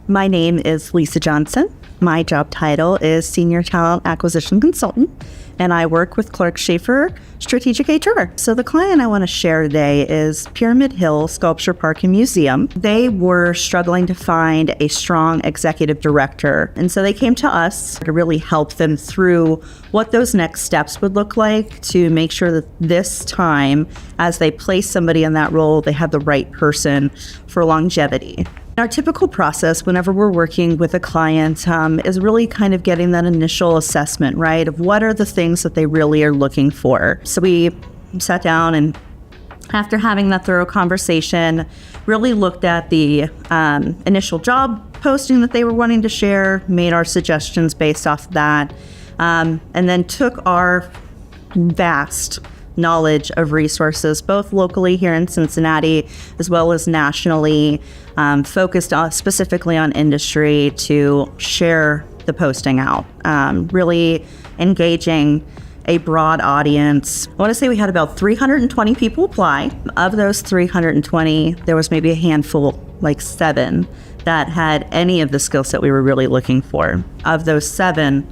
My name is Lisa Johnson. My job title is Senior Talent Acquisition Consultant, and I work with Clark Schaefer Strategic HR. So the client I want to share today is Pyramid Hill Sculpture Park and Museum. They were struggling to find a strong executive director, and so they came to us to really help them through what those next steps would look like to make sure that this time, as they place somebody in that role, they have the right person for longevity. Our typical process whenever we're working with a client is really kind of getting that initial assessment, right, of what are the things that they really are looking for. So we sat down and after having that thorough conversation, really looked at the initial job posting that they were wanting to share, made our suggestions based off of that, and then took our vast knowledge of resources, both locally here in Cincinnati, as well as nationally, focused specifically on industry to share the posting out, really engaging a broad audience. I want to say we had about 320 people apply. Of those 320, there was maybe a handful, like 7, that had any of the skill set we were really looking for. Of those 7,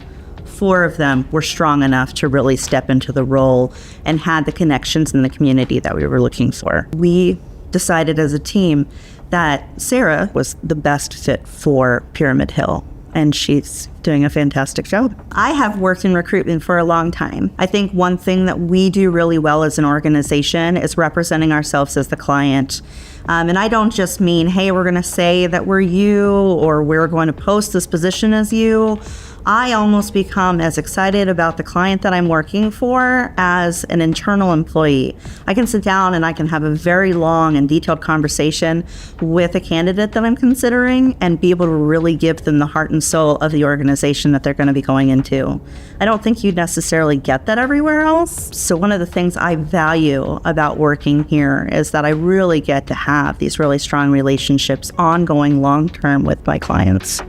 4 of them were strong enough to really step into the role and had the connections in the community that we were looking for. We decided as a team that Sarah was the best fit for Pyramid Hill, and she's doing a fantastic job. I have worked in recruitment for a long time. I think one thing that we do really well as an organization is representing ourselves as the client. And I don't just mean, hey, we're going to say that we're you or we're going to post this position as you. I almost become as excited about the client that I'm working for as an internal employee. I can sit down and I can have a very long and detailed conversation with a candidate that I'm considering and be able to really give them the heart and soul of the organization that they're going to be going into. I don't think you'd necessarily get that everywhere else. So one of the things I value about working here is that I really get to have these really strong relationships ongoing long-term with my clients.